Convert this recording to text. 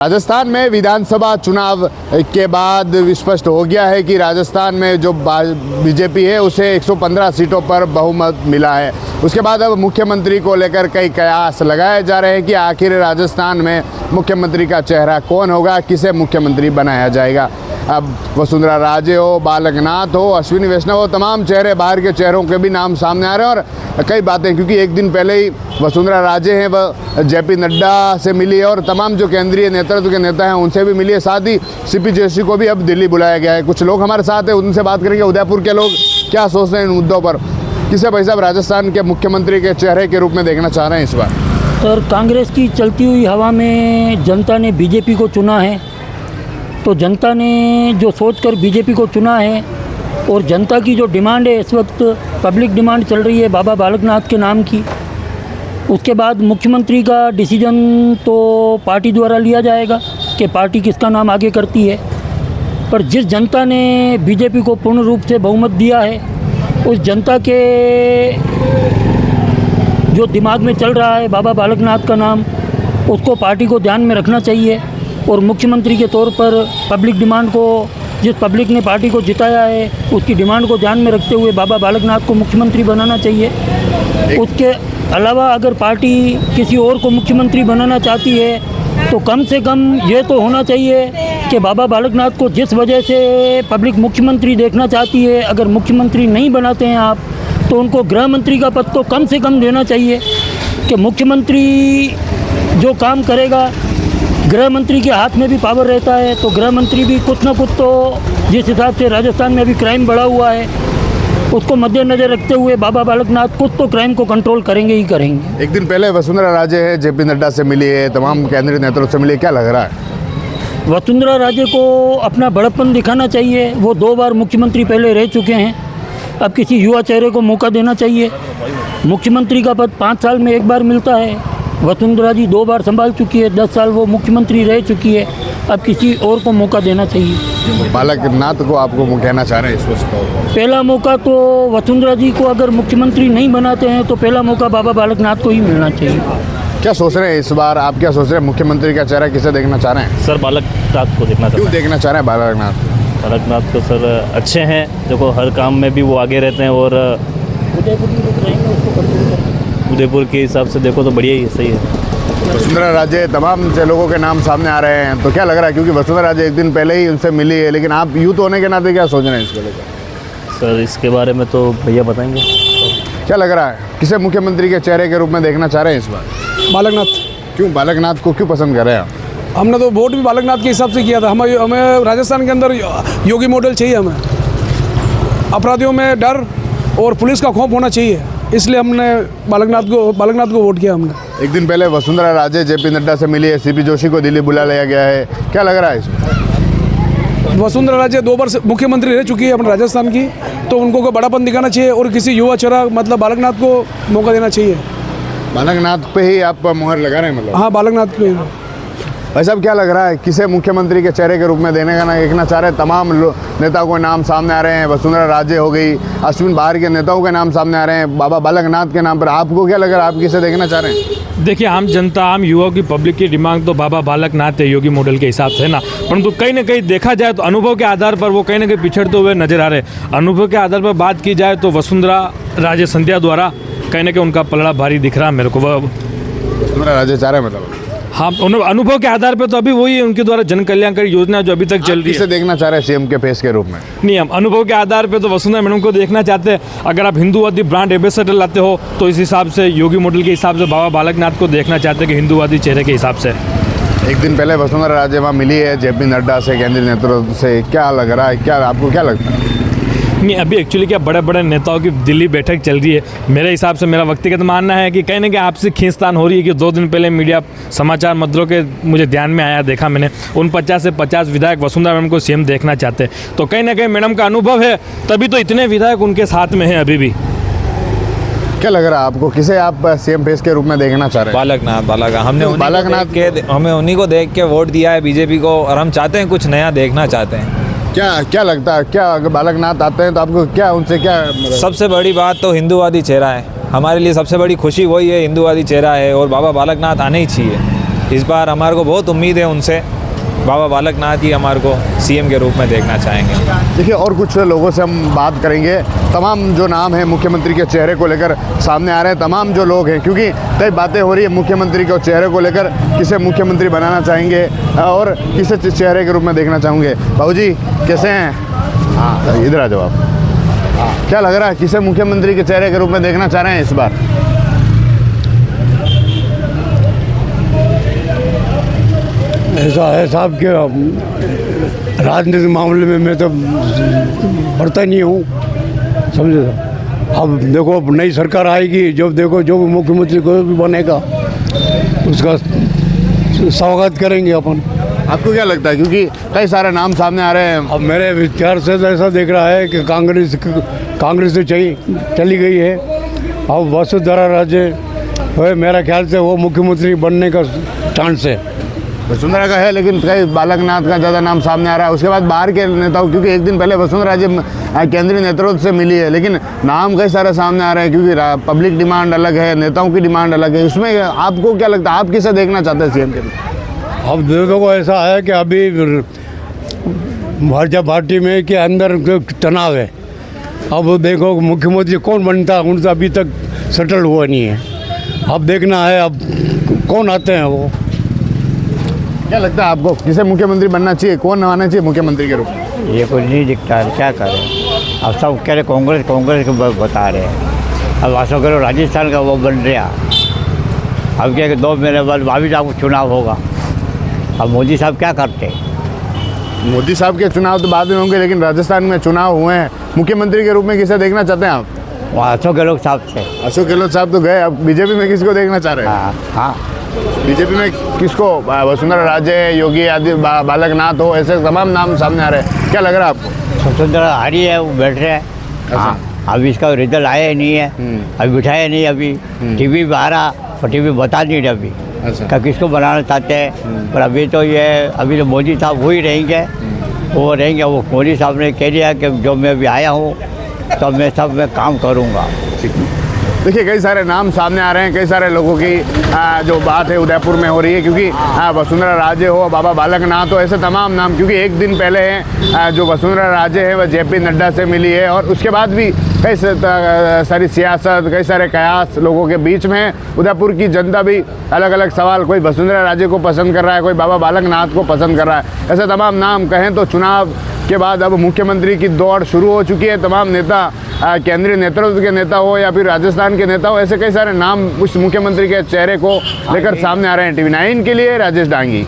राजस्थान में विधानसभा चुनाव के बाद स्पष्ट हो गया है कि राजस्थान में जो बीजेपी है उसे 115 सीटों पर बहुमत मिला है। उसके बाद अब मुख्यमंत्री को लेकर कई कयास लगाए जा रहे हैं कि आखिर राजस्थान में मुख्यमंत्री का चेहरा कौन होगा, किसे मुख्यमंत्री बनाया जाएगा। अब वसुंधरा राजे हो, बालक नाथ हो, अश्विनी वैष्णव हो, तमाम चेहरे, बाहर के चेहरों के भी नाम सामने आ रहे हैं और कई बातें, क्योंकि एक दिन पहले ही वसुंधरा राजे हैं वह जेपी नड्डा से मिली है और तमाम जो केंद्रीय नेतृत्व के नेता हैं उनसे भी मिली है। साथ ही सीपी जोशी को भी अब दिल्ली बुलाया गया है। कुछ लोग हमारे साथ हैं, उनसे बात करेंगे उदयपुर के लोग क्या सोच रहे हैं इन मुद्दों पर। किसे भाई साहब राजस्थान के मुख्यमंत्री के चेहरे के रूप में देखना चाह रहे हैं इस बार? सर, कांग्रेस की चलती हुई हवा में जनता ने बीजेपी को चुना है, तो जनता ने जो सोचकर बीजेपी को चुना है और जनता की जो डिमांड है, इस वक्त पब्लिक डिमांड चल रही है बाबा बालकनाथ के नाम की। उसके बाद मुख्यमंत्री का डिसीजन तो पार्टी द्वारा लिया जाएगा कि पार्टी किसका नाम आगे करती है। पर जिस जनता ने बीजेपी को पूर्ण रूप से बहुमत दिया है, उस जनता के जो दिमाग में चल रहा है बाबा बालकनाथ का नाम, उसको पार्टी को ध्यान में रखना चाहिए और मुख्यमंत्री के तौर पर पब्लिक डिमांड को, जिस पब्लिक ने पार्टी को जिताया है उसकी डिमांड को ध्यान में रखते हुए बाबा बालकनाथ को मुख्यमंत्री बनाना चाहिए। उसके अलावा अगर पार्टी किसी और को मुख्यमंत्री बनाना चाहती है तो कम से कम ये तो होना चाहिए कि बाबा बालकनाथ को जिस वजह से पब्लिक मुख्यमंत्री देखना चाहती है, अगर मुख्यमंत्री नहीं बनाते हैं आप तो उनको गृह मंत्री का पद तो कम से कम देना चाहिए कि मुख्यमंत्री जो काम करेगा, गृह मंत्री के हाथ में भी पावर रहता है, तो गृह मंत्री भी कुछ ना कुछ तो, जिस हिसाब से राजस्थान में अभी क्राइम बढ़ा हुआ है उसको मद्देनजर रखते हुए बाबा बालकनाथ कुछ तो क्राइम को कंट्रोल करेंगे ही करेंगे। एक दिन पहले वसुंधरा राजे है, जेपी नड्डा से मिली है, तमाम केंद्रीय नेतृत्व से मिली है, क्या लग रहा है? वसुंधरा राजे को अपना बड़प्पन दिखाना चाहिए। वो 2 बार मुख्यमंत्री पहले रह चुके हैं, अब किसी युवा चेहरे को मौका देना चाहिए। मुख्यमंत्री का पद 5 साल में एक बार मिलता है। वसुंधरा जी 2 बार संभाल चुकी है, 10 साल वो मुख्यमंत्री रह चुकी है, अब किसी और को मौका देना चाहिए। बालकनाथ को आपको कहना चाह रहे हैं इस वक्त? पहला मौका तो वसुंधरा जी को अगर मुख्यमंत्री नहीं बनाते हैं तो पहला मौका बाबा बालकनाथ को ही मिलना चाहिए। क्या सोच रहे हैं इस बार, आप क्या सोच रहे हैं, मुख्यमंत्री का चेहरा किसे देखना चाह रहे हैं? सर, बालकनाथ को देखना चाहते हैं। क्यों देखना चाह रहे हैं बालकनाथ तो सर अच्छे हैं, देखो हर काम में भी वो आगे रहते हैं और उदयपुर के हिसाब से देखो तो बढ़िया ही सही है। वसुंधरा राजे, तमाम लोगों के नाम सामने आ रहे हैं, तो क्या लग रहा है, क्योंकि वसुंधरा राजे एक दिन पहले ही उनसे मिली है, लेकिन आप यूथ होने के नाते क्या सोच रहे हैं इसको लेकर? सर, इसके बारे में तो भैया बताएंगे। क्या लग रहा है, किसे मुख्यमंत्री के चेहरे के रूप में देखना चाह रहे हैं इस बार? बालकनाथ। क्यों बालकनाथ को क्यों पसंद कर रहे हैं आप? हमने तो वोट भी बालकनाथ के हिसाब से किया था। हमें राजस्थान के अंदर योगी मॉडल चाहिए। हमें अपराधियों में डर और पुलिस का खौफ होना चाहिए, इसलिए हमने बालकनाथ को वोट किया हमने। एक दिन पहले वसुंधरा राजे जेपी नड्डा से मिली है, सीपी जोशी को दिल्ली बुला लिया गया है, क्या लग रहा है इसमें? वसुंधरा राजे 2 बार मुख्यमंत्री रह चुकी है अपने राजस्थान की, तो उनको कोई बड़ापन दिखाना चाहिए और किसी युवा चेहरा मतलब बालकनाथ को मौका देना चाहिए। बालकनाथ पे ही आप मुहर लगा रहे हैं मतलब? हाँ, बालकनाथ पे। भाई साहब, क्या लग रहा है, किसे मुख्यमंत्री के चेहरे के रूप में देने का देखना चाह रहे हैं? तमाम नेताओं के नाम सामने आ रहे हैं, वसुंधरा राजे हो गई, अश्विन, बाहर के नेताओं के नाम सामने आ रहे हैं, बाबा बालकनाथ के नाम पर। आपको क्या लग रहा है, आप किसे देखना चाह रहे हैं? देखिए, आम जनता, आम युवाओं की, पब्लिक की डिमांड तो बाबा बालकनाथ है योगी मॉडल के हिसाब से, है ना। परंतु कहीं ना कहीं देखा जाए तो अनुभव के आधार पर वो कहीं ना कहीं पिछड़ते हुए नजर आ रहे हैं। अनुभव के आधार पर बात की जाए तो वसुंधरा राजे संध्या द्वारा कहीं ना कहीं उनका पलड़ा भारी दिख रहा है मेरे को। वसुंधरा राजे चाह रहे हैं मतलब? हाँ, अनुभव के आधार पर तो अभी वही उनके द्वारा जन कल्याणकारी योजना जो अभी तक चल रही है। किसे देखना चाह रहे हैं सीएम के फेस के रूप में? नहीं, हम अनुभव के आधार पे तो वसुंधरा मैडम को देखना चाहते हैं। अगर आप हिंदूवादी ब्रांड एम्बेसडर लाते हो तो इस हिसाब से योगी मॉडल के हिसाब से बाबा बालकनाथ को देखना चाहते हैं कि हिंदूवादी चेहरे के हिसाब से। एक दिन पहले वसुंधरा राजे वहाँ मिली है जेपी नड्डा से, केंद्रीय नेतृत्व से, क्या लग रहा है, क्या आपको क्या लगता है? नहीं, अभी एक्चुअली क्या बड़े बड़े नेताओं की दिल्ली बैठक चल रही है। मेरे हिसाब से, मेरा व्यक्तिगत मानना है कि कहीं ना कहीं आपसी खींचतान हो रही है कि 2 दिन पहले मीडिया समाचार पत्रों के मुझे ध्यान में आया, देखा मैंने, उन 50 से 50 विधायक वसुंधरा मैडम को सीएम देखना चाहते हैं। तो कहीं ना कहीं मैडम का अनुभव है, तभी तो इतने विधायक उनके साथ में हैं अभी भी। क्या लग रहा है आपको, किसे आप सीएम फेस के रूप में देखना चाह रहे हैं? बालकनाथ। हमने उन्हीं को देख के वोट दिया है बीजेपी को, और हम चाहते हैं कुछ नया देखना चाहते हैं। क्या लगता है, क्या अगर बालकनाथ आते हैं तो आपको क्या उनसे क्या? सबसे बड़ी बात तो हिंदूवादी चेहरा है, हमारे लिए सबसे बड़ी खुशी वही है, हिंदूवादी चेहरा है और बाबा बालकनाथ आने ही चाहिए। इस बार हमारे को बहुत उम्मीद है उनसे। बाबा बालकनाथ ही हमारे को सीएम के रूप में देखना चाहेंगे। देखिए और कुछ लोगों से हम बात करेंगे। तमाम जो नाम है मुख्यमंत्री के चेहरे को लेकर सामने आ रहे हैं, तमाम जो लोग हैं, क्योंकि कई बातें हो रही है मुख्यमंत्री के चेहरे को लेकर, किसे मुख्यमंत्री बनाना चाहेंगे और किसे चेहरे के रूप में देखना चाहेंगे। बाबू जी कैसे हैं? हाँ इधर आ जाओ आप। क्या लग रहा है किसे मुख्यमंत्री के चेहरे के रूप में देखना चाह रहे हैं इस बार? ऐसा है साहब कि राजनीतिक मामले में मैं तो पढ़ता नहीं हूँ, समझे। अब देखो अब नई सरकार आएगी, जब देखो जो भी मुख्यमंत्री कोई भी बनेगा उसका स्वागत करेंगे अपन। आपको क्या लगता है, क्योंकि कई सारे नाम सामने आ रहे हैं? अब मेरे विचार से तो ऐसा देख रहा है कि कांग्रेस तो चली गई है। अब वसुंधरा राजे है, मेरा ख्याल से वो मुख्यमंत्री बनने का चांस है। वसुंधरा का है, लेकिन कई बालकनाथ का ज़्यादा नाम सामने आ रहा है। उसके बाद बाहर के नेताओं, क्योंकि एक दिन पहले वसुंधरा जी केंद्रीय नेतृत्व से मिली है, लेकिन नाम कई सारे सामने आ रहे हैं, क्योंकि पब्लिक डिमांड अलग है, नेताओं की डिमांड अलग है। उसमें आपको क्या लगता है, आप किसे देखना चाहते हैं सीएम के रूप? अब देखो ऐसा है कि अभी भाजपा पार्टी में के अंदर तनाव है। अब देखो मुख्यमंत्री कौन बनता है, उनका अभी तक सेटल हुआ नहीं है। अब देखना है अब कौन आते हैं वो। क्या लगता है आपको किसे मुख्यमंत्री बनना चाहिए, कौन आना चाहिए मुख्यमंत्री के रूप में? ये कुछ नहीं दिखता है, क्या करें। अब सब कह रहे कांग्रेस को बता रहे हैं। अब ऐसा करो राजस्थान का वो बन रहा। अब क्या 2 महीने बाद भाभी साहब को चुनाव होगा। अब मोदी साहब क्या करते? मोदी साहब के चुनाव तो बाद में होंगे, लेकिन राजस्थान में चुनाव हुए हैं। मुख्यमंत्री के रूप में किसे देखना चाहते हैं आप? वहाँ अशोक गहलोत साहब से। अशोक गहलोत साहब तो गए, अब बीजेपी में किसको देखना चाह रहे हैं? हाँ बीजेपी में किसको? वसुंधरा राजे, योगी आदि, बालकनाथ हो, ऐसे तमाम नाम सामने आ रहे हैं। क्या लग रहा है आपको? वसुंधरा हारी है, वो बैठ रहे हैं। हाँ अभी इसका रिजल्ट आया ही नहीं है, अभी बिठाया नहीं। अभी टीवी पे आ रहा और टीवी बता नहीं रहे अभी क्या किसको बनाना चाहते हैं। पर अभी तो ये अभी तो मोदी साहब वही रहेंगे, वो रहेंगे। वो मोदी साहब ने कह दिया कि जो मैं अभी आया हूँ तो मैं सब में काम करूँगा। देखिए कई सारे नाम सामने आ रहे हैं, कई सारे लोगों की जो बात है उदयपुर में हो रही है, क्योंकि वसुंधरा राजे हो, बाबा बालकनाथ हो, ऐसे तमाम नाम, क्योंकि एक दिन पहले हैं जो वसुंधरा राजे है वह जेपी नड्डा से मिली है, और उसके बाद भी कई सारी सियासत, कई सारे कयास लोगों के बीच में है। उदयपुर की जनता भी अलग अलग सवाल, कोई वसुंधरा राजे को पसंद कर रहा है, कोई बाबा बालकनाथ को पसंद कर रहा है। ऐसे तमाम नाम कहें तो चुनाव के बाद अब मुख्यमंत्री की दौड़ शुरू हो चुकी है। तमाम नेता, केंद्रीय नेतृत्व के नेता हो या फिर राजस्थान के नेता हो, ऐसे कई सारे नाम उस मुख्यमंत्री के चेहरे को लेकर सामने आ रहे हैं। TV9 के लिए राजेश डांगी।